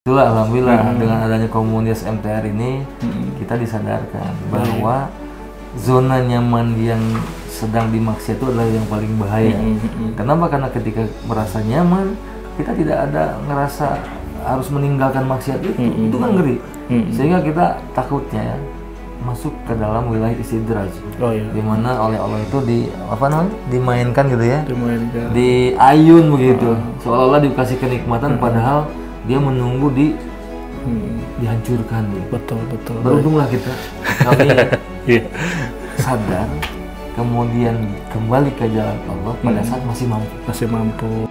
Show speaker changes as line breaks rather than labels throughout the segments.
Itulah alhamdulillah dengan adanya komunitas MTR ini kita disadarkan bahwa zona nyaman yang sedang dimaksud itu adalah yang paling bahaya. Kenapa? Karena ketika merasa nyaman, kita tidak ada ngerasa harus meninggalkan maksiat itu kan ngeri. Sehingga kita takutnya ya masuk ke dalam wilayah istidraj, di mana oleh Allah itu dimainkan gitu ya, diayun begitu, seolah-olah dikasih kenikmatan padahal dia menunggu dihancurkan. Betul. Beruntunglah kita kami sadar, kemudian kembali ke jalan Allah pada saat masih mampu.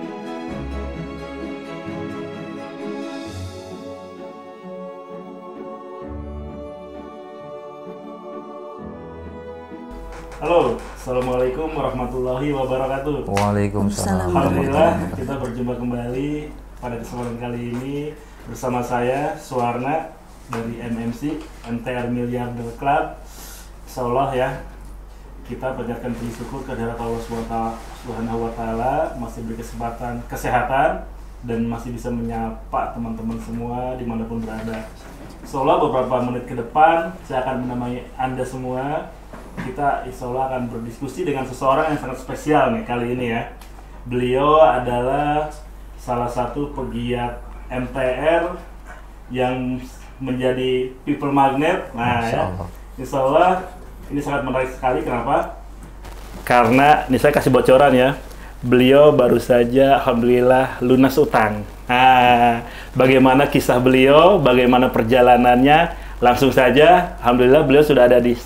Halo, assalamualaikum warahmatullahi wabarakatuh.
Waalaikumsalam.
Alhamdulillah kita berjumpa kembali pada kesempatan kali ini bersama saya Suwarna dari MMC MTR Miliarder Club. Insyaallah ya kita panjatkan puji syukur kehadirat Allah Subhanahu wa taala masih beri kesehatan dan masih bisa menyapa teman-teman semua dimanapun berada. Insyaallah beberapa menit ke depan saya akan menemani Anda semua. Kita insyaallah akan berdiskusi dengan seseorang yang sangat spesial nih kali ini ya. Beliau adalah salah satu pegiat MTR yang menjadi people magnet. Nah ya, insyaallah ini sangat menarik sekali. Kenapa? Karena ini saya kasih bocoran ya. Beliau baru saja alhamdulillah lunas utang. Nah, bagaimana kisah beliau, bagaimana perjalanannya? Langsung saja, alhamdulillah beliau sudah ada di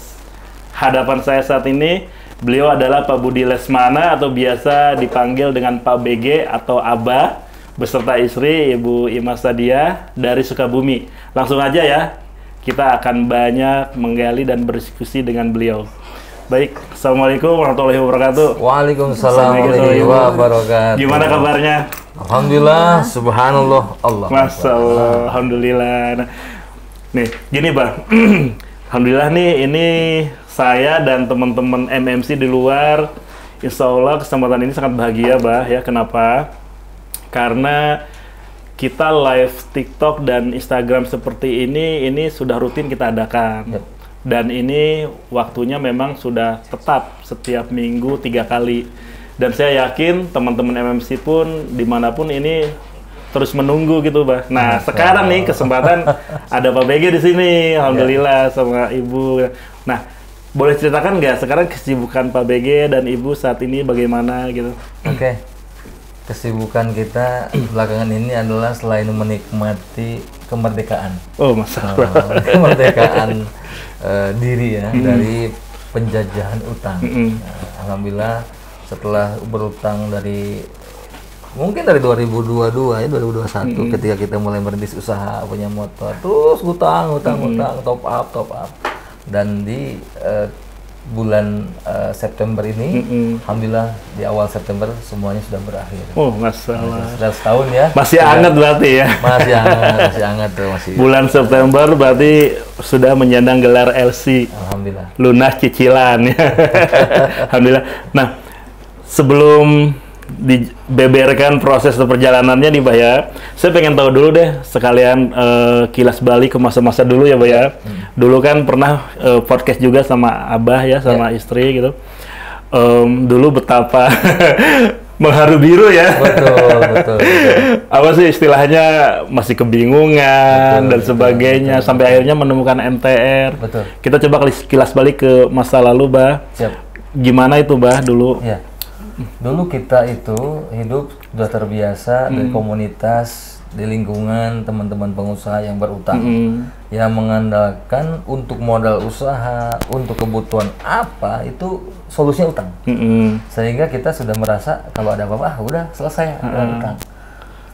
hadapan saya saat ini. Beliau adalah Pak Budi Lesmana atau biasa dipanggil dengan Pak BG atau Abah, beserta istri Ibu Imas Sadia dari Sukabumi. Langsung aja ya, kita akan banyak menggali dan berdiskusi dengan beliau. Baik, assalamualaikum warahmatullahi wabarakatuh.
Waalaikumsalam warahmatullahi wabarakatuh.
Gimana kabarnya?
Alhamdulillah, subhanallah, Allah.
Masya Allah, alhamdulillah. Nah, nih, gini Bang. Alhamdulillah nih, ini saya dan teman-teman MMC di luar, insya Allah kesempatan ini sangat bahagia, Bah. Ya, kenapa? Karena kita live TikTok dan Instagram seperti ini sudah rutin kita adakan. Dan ini waktunya memang sudah tetap setiap minggu 3 kali. Dan saya yakin teman-teman MMC pun dimanapun ini terus menunggu gitu, Bah. Nah, sekarang nih kesempatan ada Pak BG di sini, alhamdulillah sama Ibu. Nah, boleh ceritakan nggak sekarang kesibukan Pak BG dan Ibu saat ini bagaimana gitu?
Oke. Kesibukan kita belakangan ini adalah selain menikmati kemerdekaan.
Oh, masalah.
Kemerdekaan diri ya dari penjajahan utang. Alhamdulillah setelah berutang mungkin dari 2022 ya 2021 ketika kita mulai merintis usaha punya motor, terus utang top up dan di bulan September ini alhamdulillah di awal September semuanya sudah berakhir.
Oh, masalah.
Sudah setahun ya.
Masih hangat berarti ya.
Masih hangat tuh masih.
Bulan September berarti sudah menyandang gelar LC.
Alhamdulillah.
Lunas cicilan ya. Alhamdulillah. Nah, sebelum dibeberkan proses perjalanannya nih, Mbak ya. Saya pengen tahu dulu deh, sekalian kilas balik ke masa-masa dulu ya, Mbak ya. Dulu kan pernah podcast juga sama Abah ya, sama istri gitu. Dulu betapa mengharu biru ya. Betul. Apa sih istilahnya, masih kebingungan dan sebagainya, sampai akhirnya menemukan MTR.
Betul.
Kita coba kilas balik ke masa lalu, Mbak.
Siap.
Gimana itu, Mbak, dulu?
Ya. Dulu kita itu hidup sudah terbiasa dari komunitas, di lingkungan teman-teman pengusaha yang berutang, yang mengandalkan untuk modal usaha, untuk kebutuhan apa itu solusinya utang. Sehingga kita sudah merasa kalau ada apa-apa udah selesai utang.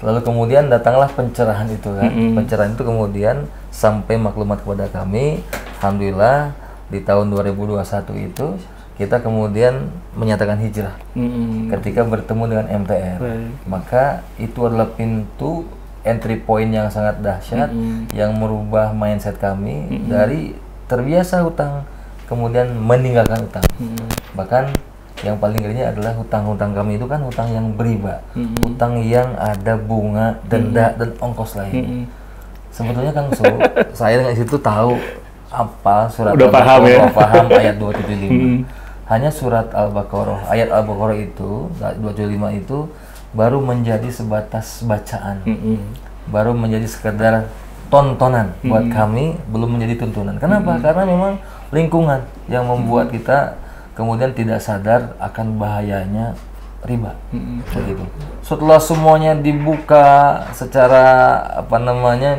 Lalu kemudian datanglah pencerahan itu kan. Pencerahan itu kemudian sampai maklumat kepada kami. Alhamdulillah di tahun 2021 itu kita kemudian menyatakan hijrah ketika bertemu dengan MTR. Maka itu adalah pintu entry point yang sangat dahsyat yang merubah mindset kami dari terbiasa utang kemudian meninggalkan utang. Bahkan yang paling ngerinya adalah hutang-hutang kami itu kan hutang yang beriba, hutang yang ada bunga, denda dan ongkos lain. Sebetulnya Kang So, saya dengan situ tahu apa surat
Udah paham ya?
paham ayat 275. Hanya surat Al-Baqarah, ayat Al-Baqarah itu 275 itu baru menjadi sebatas bacaan. Baru menjadi sekedar tontonan buat kami, belum menjadi tuntunan. Kenapa? Karena memang lingkungan yang membuat kita kemudian tidak sadar akan bahayanya riba. Begitu. Setelah semuanya dibuka secara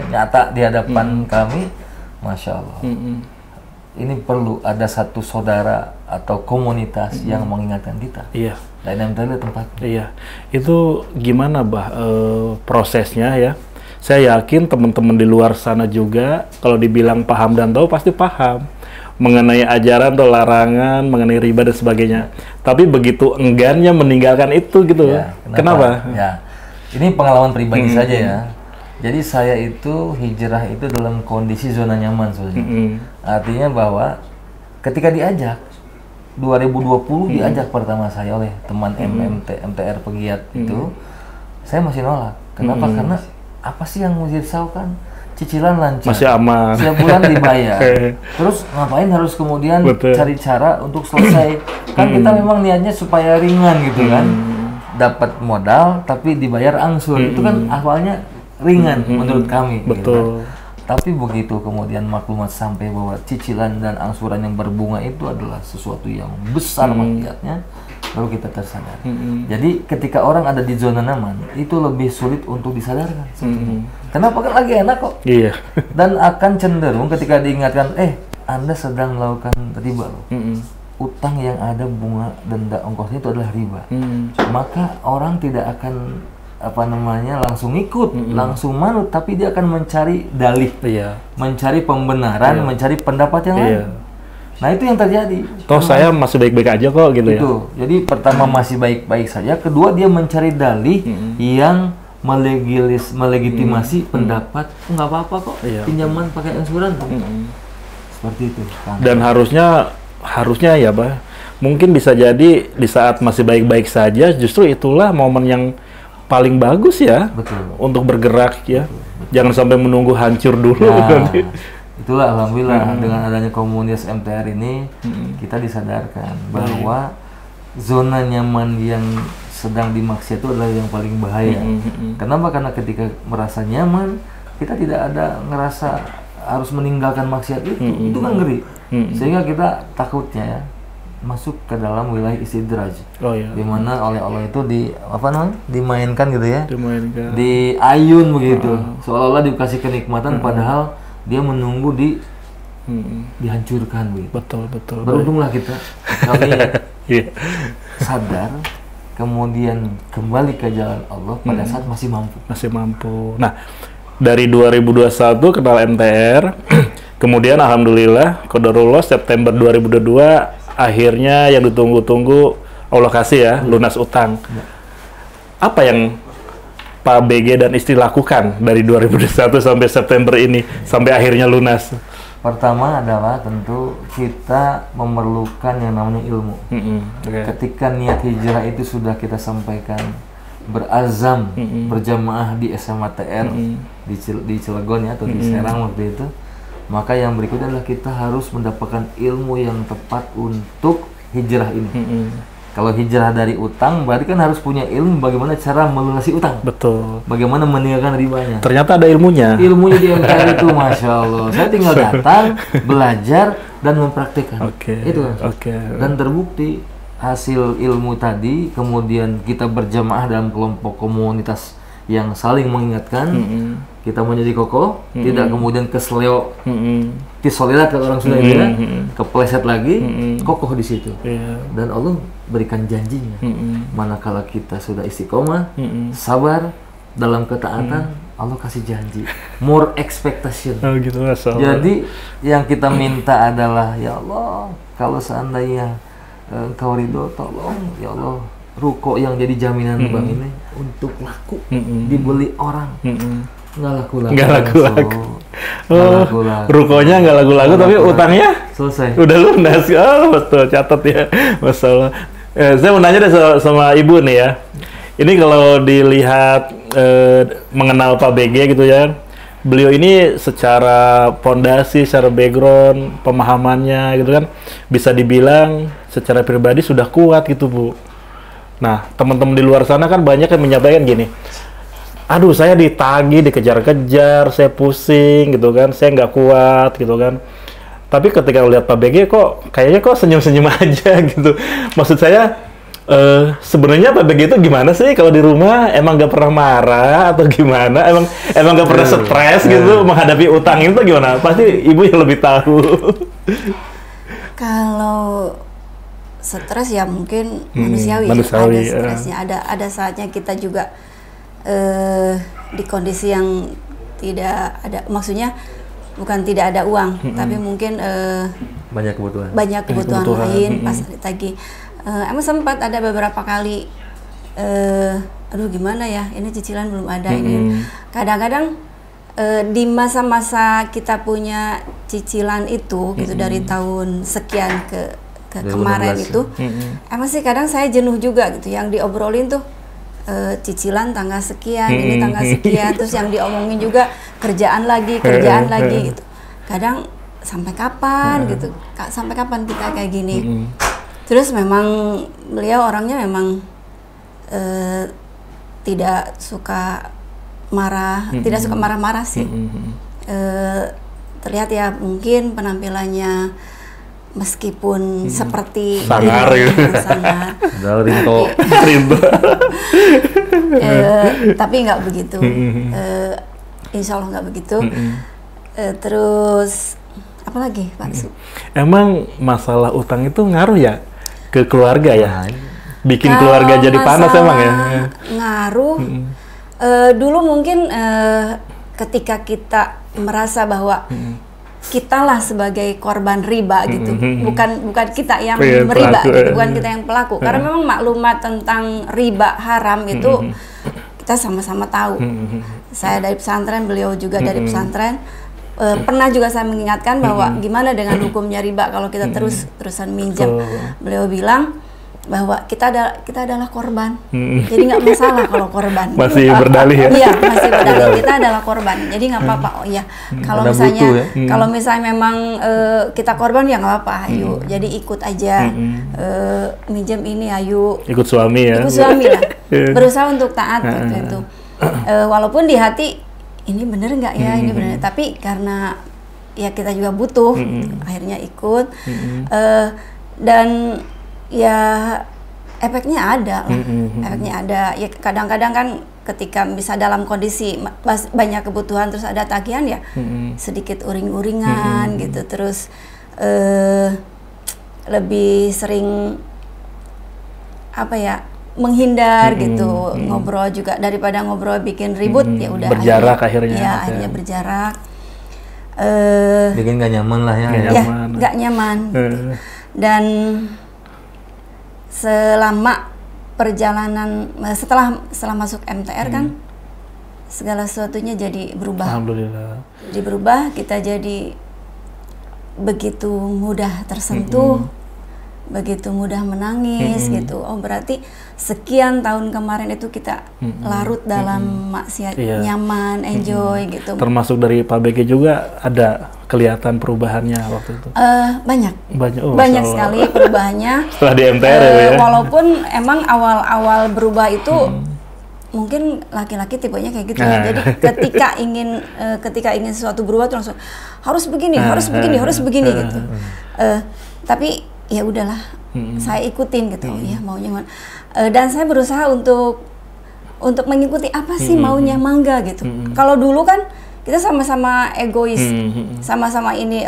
nyata di hadapan kami, Masya Allah. Ini perlu ada satu saudara atau komunitas yang mengingatkan kita.
Iya.
Dan MTL tempat.
Iya. Itu gimana prosesnya ya? Saya yakin teman-teman di luar sana juga kalau dibilang paham dan tahu pasti paham mengenai ajaran atau larangan, mengenai riba dan sebagainya. Tapi begitu enggannya meninggalkan itu gitu.
Ya,
kenapa?
Ya, ini pengalaman pribadi saja ya. Jadi saya itu hijrah itu dalam kondisi zona nyaman sebenarnya. Artinya bahwa ketika diajak 2020 diajak pertama saya oleh teman MTR pegiat itu, saya masih nolak. Kenapa? Karena apa sih yang mau dirisaukan? Cicilan lancar,
masih aman,
setiap bulan dibayar. Terus ngapain harus kemudian cari cara untuk selesai? Kan kita memang niatnya supaya ringan gitu kan, dapat modal tapi dibayar angsur. Itu kan awalnya ringan menurut kami.
Betul.
Gitu. Tapi begitu kemudian maklumat sampai bahwa cicilan dan angsuran yang berbunga itu adalah sesuatu yang besar maksudnya, baru kita tersadar. Jadi ketika orang ada di zona nyaman, itu lebih sulit untuk disadarkan. Kenapa? Kan lagi enak kok.
Iya.
Dan akan cenderung ketika diingatkan, Anda sedang melakukan riba loh. Utang yang ada bunga denda ongkosnya itu adalah riba. Maka orang tidak akan langsung ikut, langsung manut, tapi dia akan mencari dalih, mencari pembenaran, mencari pendapat yang lain. Nah itu yang terjadi.
Toh saya masih baik-baik aja kok gitu ya.
Jadi pertama masih baik-baik saja, kedua dia mencari dalih yang melegitimasi pendapat, nggak apa-apa kok, pinjaman pakai angsuran. Seperti itu.
Dan harusnya ya, mungkin bisa jadi di saat masih baik-baik saja, justru itulah momen yang paling bagus ya.
Betul.
Untuk bergerak ya. Betul. Jangan sampai menunggu hancur dulu.
Itulah alhamdulillah dengan adanya komunitas MTR ini kita disadarkan bahwa zona nyaman yang sedang dimaksud itu adalah yang paling bahaya. Kenapa? Karena ketika merasa nyaman, kita tidak ada ngerasa harus meninggalkan maksiat itu kan ngeri. Sehingga kita takutnya ya masuk ke dalam wilayah istidraj, di mana oleh Allah itu dimainkan gitu ya, diayun begitu, seolah-olah dikasih kenikmatan, padahal dia menunggu dihancurkan begitu.
Betul.
Beruntunglah kita kami sadar, kemudian kembali ke jalan Allah pada saat masih mampu.
Nah, dari 2021 kenal MTR, kemudian alhamdulillah qadarullah September 2022 akhirnya yang ditunggu-tunggu Allah kasih ya, lunas utang. Apa yang Pak BG dan istri lakukan dari 2021 sampai September ini, sampai akhirnya lunas?
Pertama adalah tentu kita memerlukan yang namanya ilmu. Ketika niat hijrah itu sudah kita sampaikan, berazam berjamaah di SMA TR di Cilegon ya, atau di Serang waktu itu, maka yang berikutnya adalah kita harus mendapatkan ilmu yang tepat untuk hijrah ini. Kalau hijrah dari utang, berarti kan harus punya ilmu bagaimana cara melunasi utang.
Betul.
Bagaimana meninggalkan ribanya.
Ternyata ada ilmunya.
Ilmunya di MTR itu, Masya Allah. Saya tinggal datang, belajar, dan mempraktikkan. Itu kan. Dan terbukti hasil ilmu tadi, kemudian kita berjamaah dalam kelompok komunitas yang saling mengingatkan, kita menjadi kokoh, tidak kemudian kesleo, kisolila kalau orang Sunda itu ya, kepleset lagi, kokoh di situ. Dan Allah berikan janjinya, manakala kita sudah istiqomah, sabar dalam ketaatan, Allah kasih janji, more expectation.
Gitu,
jadi yang kita minta adalah, ya Allah, kalau seandainya Engkau ridho, tolong ya Allah, ruko yang jadi jaminan bank ini untuk laku, dibeli orang, nggak laku-laku. Rukonya nggak laku-laku, tapi utangnya selesai, udah lunas. Betul, catat ya, masalah. Saya mau nanya deh sama Ibu nih ya, ini kalau dilihat mengenal Pak BG gitu ya,
beliau ini secara pondasi, secara background, pemahamannya gitu kan, bisa dibilang secara pribadi sudah kuat gitu Bu. Nah, teman-teman di luar sana kan banyak yang menyampaikan gini, aduh saya ditagih, dikejar-kejar, saya pusing gitu kan, saya nggak kuat gitu kan. Tapi ketika lihat Pak BG kok kayaknya kok senyum-senyum aja gitu. Maksud saya, sebenarnya Pak BG itu gimana sih kalau di rumah? Emang nggak pernah marah atau gimana? Emang nggak pernah stres gitu menghadapi utang itu gimana? Pasti ibu yang lebih tahu.
Kalau stres ya mungkin manusiawi, ada stresnya, ada saatnya kita juga di kondisi yang tidak ada, maksudnya bukan tidak ada uang, tapi mungkin
banyak kebutuhan
lain pas ditagih. Emang sempat ada beberapa kali, aduh gimana ya, ini cicilan belum ada. Ini kadang-kadang di masa-masa kita punya cicilan itu, gitu dari tahun sekian ke kemarin itu, emang sih kadang saya jenuh juga gitu. Yang diobrolin tuh cicilan tanggal sekian, ini tanggal sekian, terus yang diomongin juga kerjaan lagi gitu. Kadang sampai kapan gitu, sampai kapan kita kayak gini. Terus memang beliau orangnya memang tidak suka marah, tidak suka marah-marah sih. Terlihat ya mungkin penampilannya meskipun seperti
sangar gitu.
Sangar.
Rinto.
Tapi nggak begitu. Insya Allah nggak begitu. Terus apa lagi Pak Su?
Emang masalah utang itu ngaruh ya ke keluarga ya? Bikin
Kalau
keluarga jadi panas emang ya?
Ngaruh. Dulu mungkin ketika kita merasa bahwa kitalah sebagai korban riba gitu, bukan kita yang meriba gitu, bukan kita yang pelaku. Karena memang maklumat tentang riba haram itu kita sama-sama tahu. Saya dari pesantren, beliau juga dari pesantren. Pernah juga saya mengingatkan bahwa gimana dengan hukumnya riba kalau kita terusan minjam. Beliau bilang bahwa kita adalah korban, jadi nggak masalah kalau korban.
Masih berdalih ya?
Iya, masih berdalih, kita adalah korban, jadi nggak apa-apa. Oh iya, kalau misalnya kalau misalnya memang kita korban ya nggak apa-apa, ayo jadi ikut aja, minjem ini ayo.
Ikut suami ya?
Ikut suami lah, berusaha untuk taat gitu. Walaupun di hati ini bener nggak ya, ini bener, tapi karena ya kita juga butuh, akhirnya ikut, dan ya efeknya ada lah, efeknya ada. Ya kadang-kadang kan ketika bisa dalam kondisi banyak kebutuhan terus ada tagihan ya sedikit uring-uringan gitu, terus lebih sering apa ya, menghindar gitu, ngobrol juga daripada ngobrol bikin ribut, ya udah
berjarak akhirnya.
Ya akhirnya berjarak.
Bikin gak nyaman lah ya.
Gak nyaman. Gitu. Dan selama perjalanan setelah masuk MTR kan segala sesuatunya jadi berubah.
Alhamdulillah.
Jadi berubah, kita jadi begitu mudah tersentuh, begitu mudah menangis gitu. Oh berarti sekian tahun kemarin itu kita larut dalam maksiat, nyaman, enjoy gitu.
Termasuk dari Pak BG juga ada kelihatan perubahannya waktu itu?
Banyak sekali perubahannya.
Setelah di MTR ya?
Walaupun emang awal-awal berubah itu mungkin laki-laki tipenya kayak gitu ya. Jadi ketika ingin sesuatu berubah tuh langsung harus begini gitu. Tapi ya udahlah, saya ikutin gitu. Ya maunya mana. Dan saya berusaha untuk mengikuti apa sih maunya Mangga gitu. Kalau dulu kan kita sama-sama egois, sama-sama ini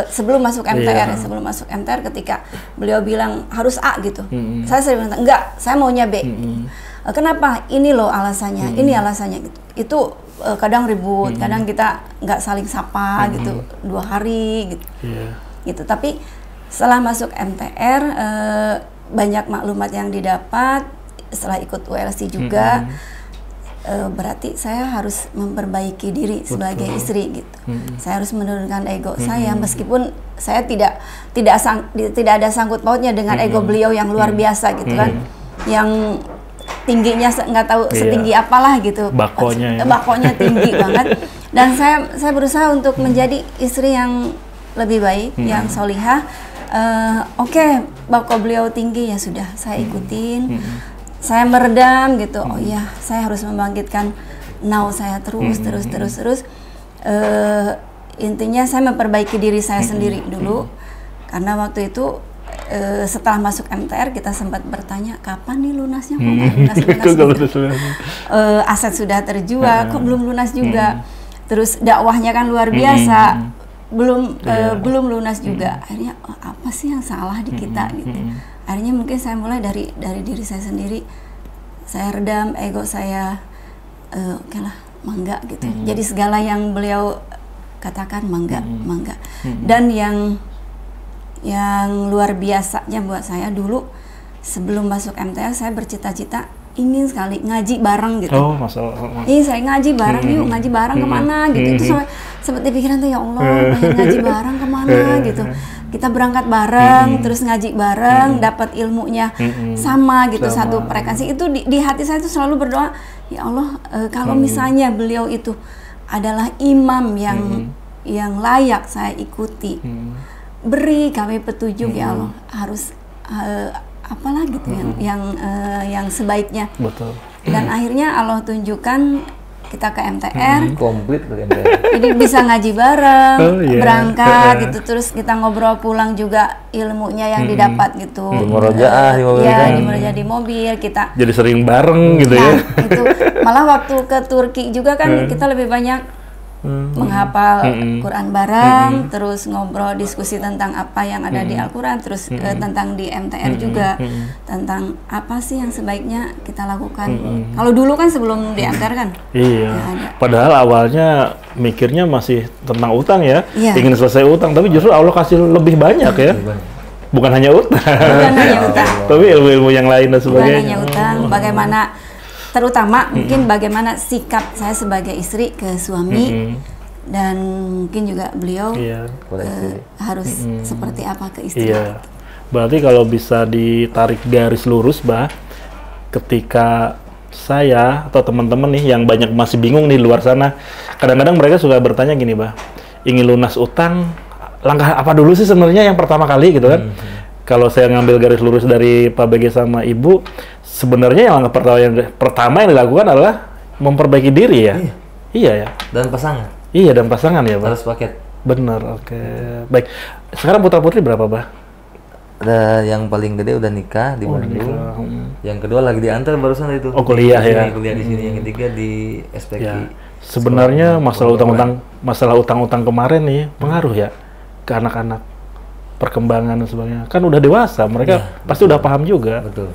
sebelum masuk MTR, sebelum masuk MTR ketika beliau bilang harus A gitu, saya sering bilang enggak, saya maunya B. Kenapa? Ini loh alasannya, ini alasannya gitu. Itu kadang ribut, kadang kita nggak saling sapa gitu 2 hari gitu, gitu. Tapi setelah masuk MTR banyak maklumat yang didapat setelah ikut WLC juga. Berarti saya harus memperbaiki diri sebagai istri gitu. Saya harus menurunkan ego saya, meskipun saya tidak ada sangkut pautnya dengan ego beliau yang luar biasa gitu kan, yang tingginya nggak tahu setinggi apalah gitu, bakonya tinggi banget. Dan saya berusaha untuk menjadi istri yang lebih baik, yang solihah. Oke, bakal beliau tinggi ya sudah, saya ikutin. Saya meredam gitu. Oh iya, saya harus membangkitkan now saya terus. Intinya saya memperbaiki diri saya sendiri dulu, karena waktu itu setelah masuk MTR kita sempat bertanya kapan nih lunasnya, kok nggak lunas. Aset sudah terjual, kok belum lunas juga. Terus dakwahnya kan luar biasa, belum lunas juga. Akhirnya apa sih yang salah di kita gitu. Akhirnya mungkin saya mulai dari diri saya sendiri. Saya redam ego saya, oke lah, mangga gitu. Jadi segala yang beliau katakan mangga. Dan yang luar biasanya buat saya dulu, sebelum masuk MTR saya bercita-cita ingin sekali ngaji bareng gitu.
Oh, masalah.
Saya ngaji bareng yuk, ngaji bareng kemana gitu. Itu seperti pikiran tuh, ya Allah, pengen ngaji bareng kemana gitu. Kita berangkat bareng, terus ngaji bareng, dapat ilmunya sama gitu, satu frekuensi. Itu di hati saya itu selalu berdoa, ya Allah, kalau misalnya beliau itu adalah imam yang layak saya ikuti, beri kami petunjuk ya Allah, harus apalah gitu yang sebaiknya.
Betul.
Dan akhirnya Allah tunjukkan kita ke MTR,
komplit ke MTR.
jadi bisa ngaji bareng, berangkat gitu, terus kita ngobrol pulang juga ilmunya yang didapat gitu.
Di murojaah di mobil.
Ya, di murojaah di mobil kita.
Jadi sering bareng gitu ya.
Itu malah waktu ke Turki juga kan kita lebih banyak menghafal Quran bareng, terus ngobrol diskusi tentang apa yang ada di Al-Quran, terus tentang di MTR juga, tentang apa sih yang sebaiknya kita lakukan. Kalau dulu kan sebelum di MTR kan,
Iya. Padahal awalnya mikirnya masih tentang utang ya, ingin selesai utang, tapi justru Allah kasih lebih banyak ya. Bukan hanya utang, tapi ilmu-ilmu yang lain dan sebagainya.
Bukan hanya utang, bagaimana terutama mungkin bagaimana sikap saya sebagai istri ke suami, dan mungkin juga beliau harus seperti apa ke istri.
Iya. Berarti kalau bisa ditarik garis lurus, Bah, ketika saya atau teman-teman nih yang banyak masih bingung di luar sana, kadang-kadang mereka suka bertanya gini, Bah, ingin lunas utang, langkah apa dulu sih sebenarnya yang pertama kali gitu kan? Kalau saya ngambil garis lurus dari Pak BG sama Ibu, sebenarnya yang langkah pertama yang dilakukan adalah memperbaiki diri ya. Iya ya.
Dan pasangan.
Iya, dan pasangan ya, Pak.
Harus paket.
Bener, oke. Baik. Sekarang putra-putri berapa, Bah?
Ada yang paling gede udah nikah di Bandung. Yang kedua lagi diantar barusan itu.
Oh, kuliah ya.
Kuliah di sini. Yang ketiga di SPK.
Ya. Sebenarnya masalah utang-utang kemarin nih pengaruh ya ke anak-anak, perkembangan dan sebagainya. Kan udah dewasa, mereka pasti udah paham juga.
Betul.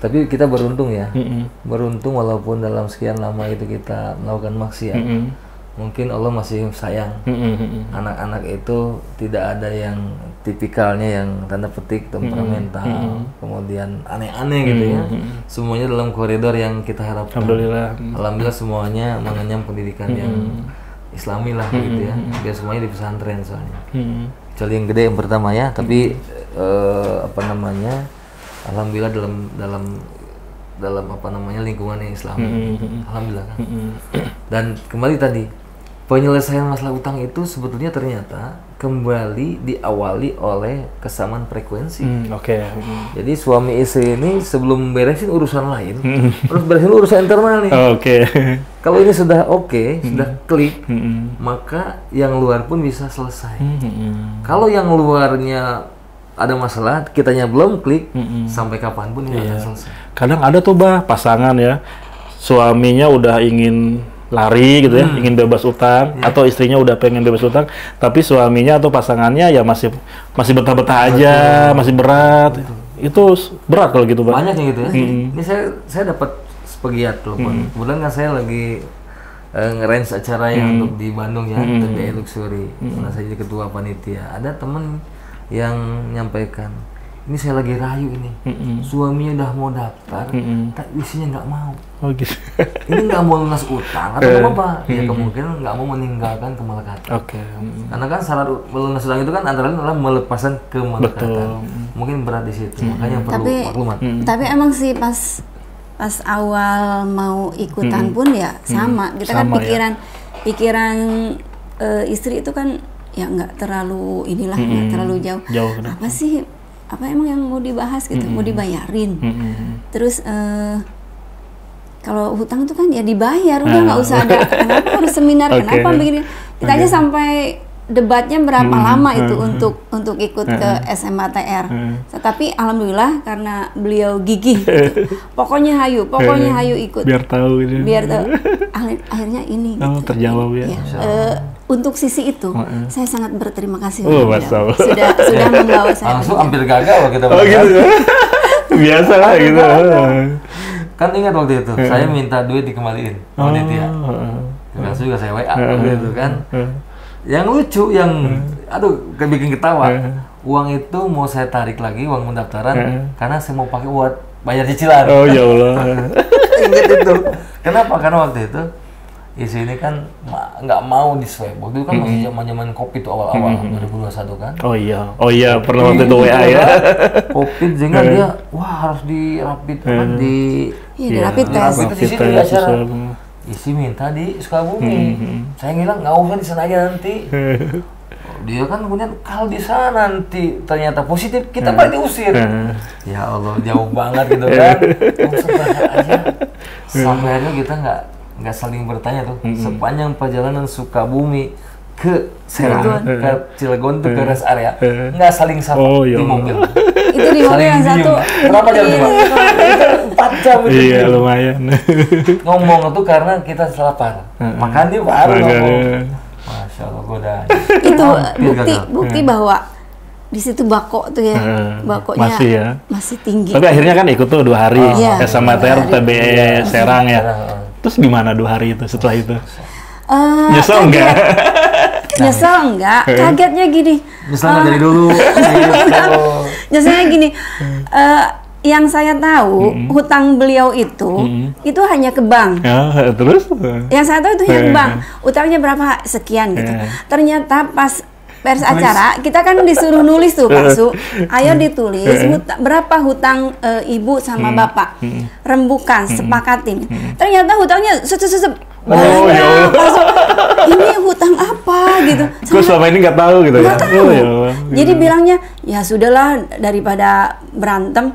Tapi kita beruntung ya. Beruntung walaupun dalam sekian lama itu kita melakukan maksiat. Mungkin Allah masih sayang. Anak-anak itu tidak ada yang tipikalnya yang tanda petik temperamental, kemudian aneh-aneh gitu ya. Semuanya dalam koridor yang kita harapkan. Alhamdulillah semuanya mengenyam pendidikan yang Islami lah gitu ya. Biar semuanya di pesantren soalnya. Kecuali yang gede yang pertama ya, tapi alhamdulillah dalam lingkungan yang Islami. Alhamdulillah kan. Dan kembali tadi, penyelesaian masalah utang itu sebetulnya ternyata kembali diawali oleh kesamaan frekuensi. Jadi suami istri ini sebelum beresin urusan lain, terus beresin urusan internal nih. Kalau ini sudah sudah klik, maka yang luar pun bisa selesai. Kalau yang luarnya ada masalah, kitanya belum klik, sampai kapanpun ini akan selesai. Kadang ada tuh, Bah, pasangan ya, suaminya udah ingin lari gitu ya, ingin bebas utang, atau istrinya udah pengen bebas utang, tapi suaminya atau pasangannya ya masih betah-betah aja, masih berat. Itu berat kalau gitu, Bang. Banyak yang gitu ya. Ini saya dapat sepegiat telepon. Kebetulan kan saya lagi nge-range acara yang untuk di Bandung ya, TBI Luxury. Karena saya jadi ketua panitia. Ada temen yang nyampaikan, ini saya lagi rayu ini, suaminya udah mau daftar, tapi isinya nggak mau. Ini nggak mau lunas utang atau apa? Ya kemungkinan nggak mau meninggalkan kemelekatan. Karena kan syarat lunas utang itu kan antara lain adalah melepaskan kemelekatan. Mungkin berat di situ, makanya perlu maklumat.
Tapi emang sih pas awal mau ikutan pun ya sama. Kita kan pikiran pikiran istri itu kan ya nggak terlalu inilah, nggak terlalu jauh. Apa sih, apa emang yang mau dibahas gitu, mau dibayarin. Terus kalau hutang itu kan ya dibayar, udah nggak usah ada. Kenapa harus seminar? Kenapa begini? Kita aja sampai debatnya berapa lama itu untuk ikut ke SMATR. Tetapi alhamdulillah karena beliau gigih, gitu. pokoknya hayu ikut.
Biar tahu gitu.
Biar tahu. Akhirnya ini.
Oh, gitu. Terjawab ya.
Untuk sisi itu, saya sangat berterima kasih.
Sudah
membawa saya.
Langsung hampir gagal kita.
Oh gitu. Biasa lah gitu.
Kan ingat waktu itu, saya minta duit dikembaliin sama Ditya. Langsung juga saya WA waktu itu kan. Yang lucu, yang aduh bikin ketawa. Uang itu mau saya tarik lagi, uang pendaftaran, karena saya mau pakai buat bayar cicilan.
Oh ya Allah.
Ingat itu. Kenapa? Karena waktu itu isi ini kan nggak mau di swab. Waktu itu kan masih zaman COVID itu awal-awal 2021 kan.
Oh iya, pernah waktu itu WA ya.
COVID sehingga dia harus di rapid di
rapid test.
Di situ di acara. Isi minta di Sukabumi. Saya ngilang nggak usah di sana aja nanti. Dia kan kemudian kalau di sana nanti ternyata positif, kita balik diusir. Ya Allah, jauh banget gitu kan. Aja. Sampai akhirnya kita nggak saling bertanya tuh. Sepanjang perjalanan Sukabumi ke Serang, ke Cilegon tuh ke rest area, nggak saling sapa di mobil.
Itu di mobil yang satu.
Berapa jam tuh, Pak? 4 jam itu.
Iya, lumayan.
Ngomong itu karena kita lapar. Makan dia baru ngomong. Masya Allah, godaan.
Itu bukti bahwa di situ bako tuh ya, bakonya masih tinggi.
Tapi akhirnya kan ikut tuh 2 hari SMATR TB Serang ya. Terus gimana 2 hari itu setelah itu? Nyesel enggak?
Nyesel enggak? Kagetnya gini.
Nyesel enggak dari dulu.
Nyeselnya gini. Yang saya tahu hutang beliau itu hanya ke bank.
Ya, terus?
Yang saya tahu itu hanya ke bank. Utangnya berapa sekian gitu. Ternyata pas pers acara kita kan disuruh nulis tuh Pak Su. Ayo ditulis berapa hutang ibu sama bapak. Rembukan, sepakatin. Ternyata hutangnya banyak. Ini hutang apa gitu.
Kok selama ini nggak tahu gitu ya?
Tahu. Jadi bilangnya ya sudahlah daripada berantem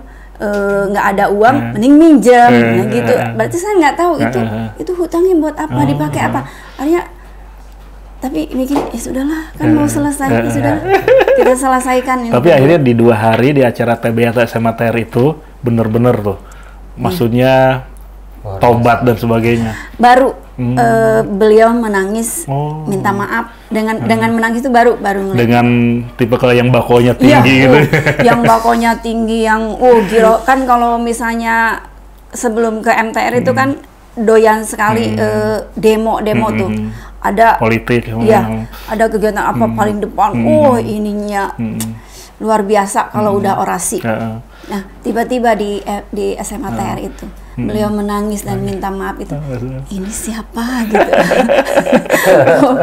nggak ada uang, mending minjem, gitu. Berarti saya nggak tahu itu hutangnya buat apa, dipakai apa. Akhirnya, tapi mikir ya sudahlah, kan mau selesai, ya sudahlah, kita selesaikan.
Tapi akhirnya di 2 hari di acara TB atau SMATR itu bener-bener tuh, maksudnya tobat dan sebagainya.
Baru beliau menangis, minta maaf dengan menangis itu baru ngeliat.
Dengan tipe kalau yang bakonya tinggi gitu.
Yang bakonya tinggi, yang gila kan kalau misalnya sebelum ke MTR itu kan doyan sekali demo tuh. Ada
politik.
Ada kegiatan apa paling depan. Ininya luar biasa kalau udah orasi. Nah, tiba-tiba di SMATR itu beliau menangis dan minta maaf itu. Ini siapa gitu.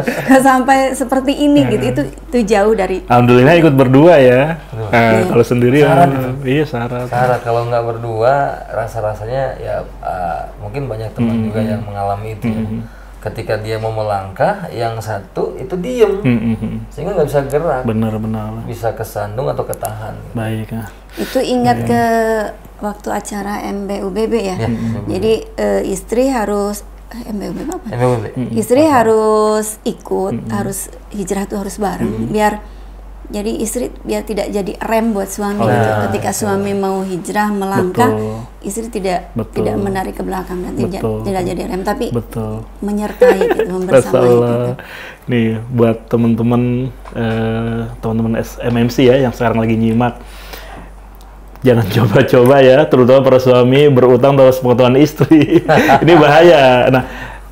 Gak sampai seperti ini gitu. Itu jauh dari.
Alhamdulillah ikut berdua ya. Kalau sendiri syarat.
Syarat kalau nggak berdua rasa-rasanya ya mungkin banyak teman juga yang mengalami itu ya. Ketika dia mau melangkah, yang satu itu diem, sehingga nggak bisa gerak.
Benar-benar.
Bisa kesandung atau ketahan.
Baik.
Itu ingat ke waktu acara MBUBB ya. Jadi istri harus MBUBB apa?
MBUBB.
Istri harus ikut, harus hijrah tuh harus bareng, jadi istri biar tidak jadi rem buat suami gitu. Ketika suami mau hijrah melangkah, istri tidak menarik ke belakang dan tidak jadi rem, tapi menyertai gitu, membersamai gitu.
Nih buat teman-teman MMC ya yang sekarang lagi nyimak, jangan coba-coba ya, terutama para suami berutang atas pengetahuan istri. Ini bahaya. Nah,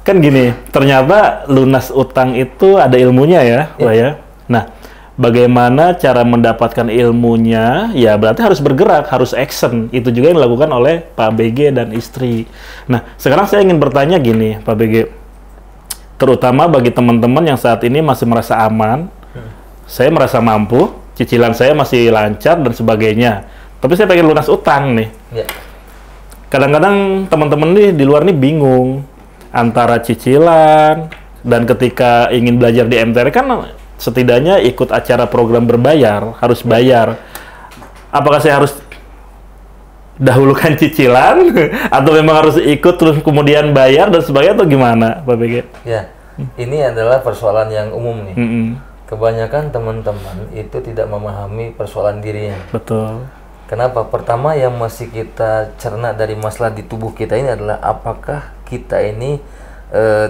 kan gini, ternyata lunas utang itu ada ilmunya ya, Pak ya. Nah, bagaimana cara mendapatkan ilmunya? Ya berarti harus bergerak, harus action. Itu juga yang dilakukan oleh Pak BG dan istri. Nah, sekarang saya ingin bertanya gini, Pak BG. Terutama bagi teman-teman yang saat ini masih merasa aman, saya merasa mampu, cicilan saya masih lancar dan sebagainya. Tapi saya pengen lunas utang nih. Kadang-kadang teman-teman nih di luar nih bingung antara cicilan, Dan ketika ingin belajar di MTR kan setidaknya ikut acara program berbayar, harus bayar. Apakah saya harus dahulukan cicilan atau memang harus ikut terus kemudian bayar dan sebagainya atau gimana, Pak BG?
Ya, ini adalah persoalan yang umum nih. Kebanyakan teman-teman itu tidak memahami persoalan dirinya.
Betul.
Kenapa? Pertama yang masih kita cerna dari masalah di tubuh kita ini adalah apakah kita ini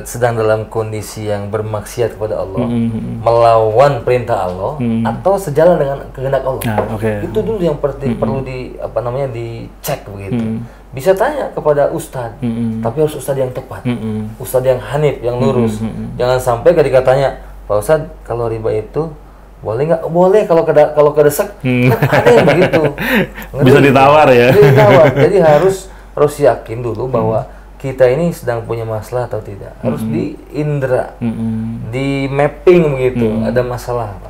sedang dalam kondisi yang bermaksiat kepada Allah, melawan perintah Allah, atau sejalan dengan kehendak Allah. Itu dulu yang perlu dicek begitu. Bisa tanya kepada ustadz, tapi harus ustadz yang tepat, ustadz yang hanif, yang lurus. Jangan sampai ketika tanya, Pak Ustadz, kalau riba itu boleh nggak? Boleh kalau kedesak. Ada yang begitu.
Bisa ditawar ya.
Bisa ditawar. Jadi harus yakin dulu bahwa kita ini sedang punya masalah atau tidak. Harus diindra, di mapping begitu. Ada masalah apa?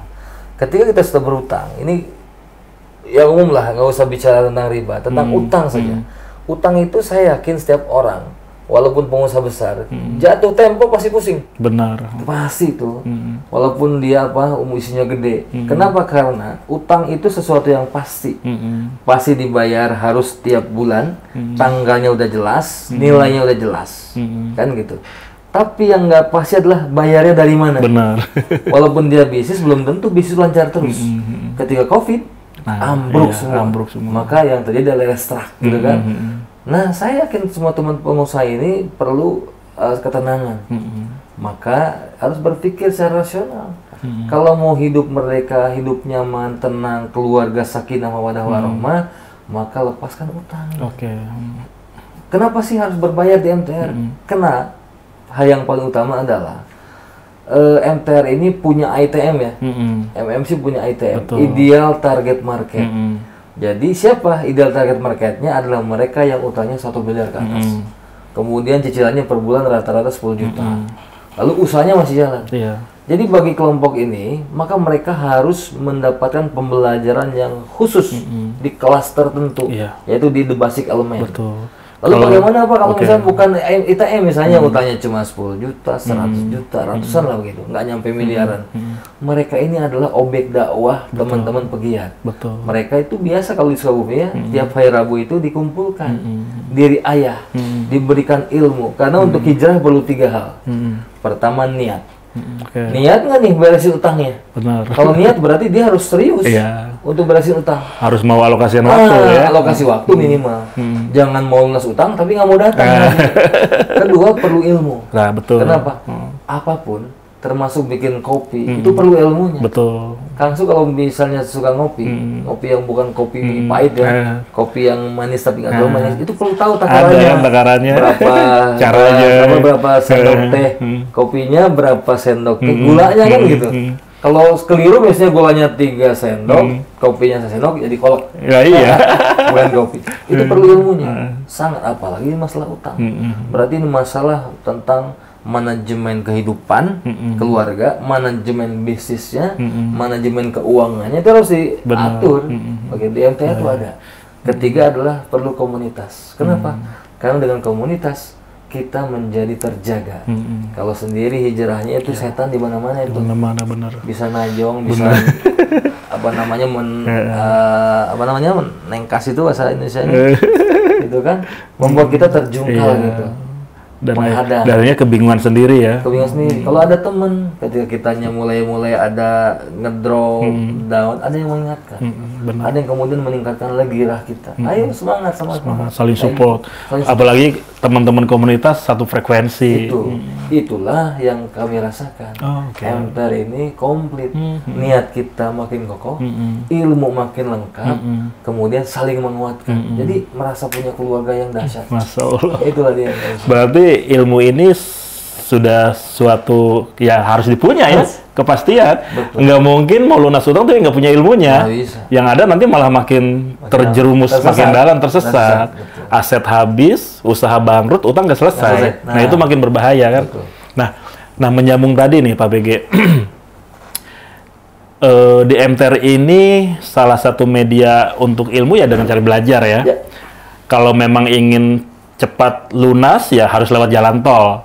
Ketika kita sudah berutang, ini yang umum lah, nggak usah bicara tentang riba, tentang utang saja. Utang itu saya yakin setiap orang, walaupun pengusaha besar, jatuh tempo pasti pusing.
Benar.
Pasti itu. Walaupun dia isinya gede. Kenapa? Karena utang itu sesuatu yang pasti. Pasti dibayar harus tiap bulan, tanggalnya udah jelas, nilainya udah jelas. Kan gitu. Tapi yang nggak pasti adalah bayarnya dari mana.
Benar.
Walaupun dia bisnis, belum tentu bisnis lancar terus. Ketika COVID, ambruk semua. Maka yang terjadi adalah restruct, gitu kan. Nah, saya yakin semua teman pengusaha ini perlu ketenangan. Maka harus berpikir secara rasional. Kalau mau hidup mereka, hidup nyaman, tenang, keluarga sakinah mawaddah warahmah, maka lepaskan utang. Kenapa sih harus berbayar di MTR? Karena hal yang paling utama adalah MTR ini punya ITM ya. MMC punya ITM, Ideal Target Market. Jadi siapa ideal target marketnya adalah mereka yang utangnya 1 miliar ke atas. Kemudian cicilannya per bulan rata-rata 10 juta. Lalu usahanya masih jalan. Jadi bagi kelompok ini, maka mereka harus mendapatkan pembelajaran yang khusus di kelas tertentu, yaitu di the basic element. Lalu bagaimana Pak kalau misalnya bukan ITM misalnya utangnya cuma 10 juta, 100 juta, ratusan lah begitu, nggak nyampe miliaran. Mereka ini adalah objek dakwah teman-teman pegiat. Mereka itu biasa kalau di Sukabumi ya, tiap hari Rabu itu dikumpulkan diri ayah, diberikan ilmu. Karena untuk hijrah perlu 3 hal. Pertama niat. Niat nggak nih beresin utangnya? Kalau niat berarti dia harus serius untuk beresin utang.
Harus mau alokasikan waktu ya.
Alokasi waktu minimal. Jangan mau lunas utang tapi nggak mau datang. Kedua perlu ilmu. Kenapa? Apapun termasuk bikin kopi itu perlu ilmunya. Kang Su kalau misalnya suka ngopi yang bukan kopi pahit ya, kopi yang manis tapi nggak terlalu manis, itu perlu tahu takarannya. Berapa caranya, berapa sendok teh kopinya, berapa sendok teh gulanya kan gitu. Kalau keliru biasanya gulanya 3 sendok, kopinya 1 sendok jadi kolak. Bukan kopi. Itu perlu ilmunya. Sangat, apalagi masalah utang. Berarti ini masalah tentang manajemen kehidupan keluarga, manajemen bisnisnya, manajemen keuangannya itu harus diatur. Oke, di MTR itu ada. Ketiga adalah perlu komunitas. Kenapa? Karena dengan komunitas kita menjadi terjaga. Kalau sendiri hijrahnya itu setan di mana-mana itu.
Benar.
Bisa najong, bisa nengkas itu bahasa Indonesianya. Itu kan membuat kita terjungkal gitu.
Dan akhirnya kebingungan sendiri ya.
Kalau ada teman, ketika kitanya mulai ada ngedrop, down, ada yang mengingatkan. Ada yang kemudian meningkatkan lagi gairah kita. Ayo semangat,
saling support. Apalagi teman-teman komunitas satu frekuensi.
Itulah yang kami rasakan. MTR ini komplit. Niat kita makin kokoh, ilmu makin lengkap, kemudian saling menguatkan. Jadi merasa punya keluarga yang dahsyat.
Masya Allah.
Itulah dia.
Berarti ilmu ini sudah suatu ya harus dipunya ya, kepastian. Nggak mungkin mau lunas utang tapi nggak punya ilmunya. Yang ada nanti malah makin terjerumus, makin dalam, tersesat. Aset habis, usaha bangkrut, utang nggak selesai. Nah itu makin berbahaya kan. Nah menyambung tadi nih Pak BG. Di MTR ini salah satu media untuk ilmu ya dengan cara belajar ya. Kalau memang ingin cepat lunas ya harus lewat jalan tol.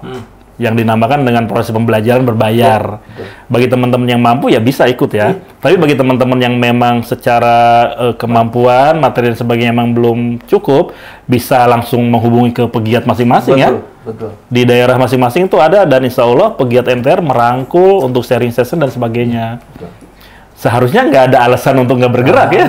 yang dinamakan dengan proses pembelajaran berbayar. Bagi teman-teman yang mampu ya bisa ikut ya. Tapi bagi teman-teman yang memang secara kemampuan, materi dan sebagainya memang belum cukup, bisa langsung menghubungi ke pegiat masing-masing ya.
Betul.
Di daerah masing-masing itu ada, dan insya Allah pegiat MTR merangkul untuk sharing session dan sebagainya. Seharusnya nggak ada alasan untuk nggak bergerak ya.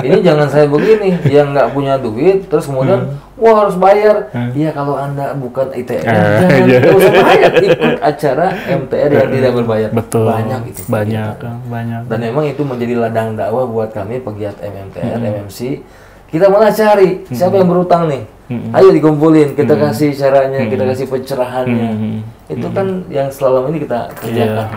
Ini jangan saya begini, yang nggak punya duit, terus kemudian, wah harus bayar. Iya kalau Anda bukan ITR, jangan usah bayar, ikut acara MTR yang tidak berbayar.
Betul.
Banyak itu.
Banyak.
Dan memang itu menjadi ladang dakwah buat kami pegiat MMTR, MMC. Kita malah cari siapa yang berutang nih. Ayo dikumpulin, kita kasih caranya, kita kasih pencerahannya. Itu kan yang selama ini kita kerjakan.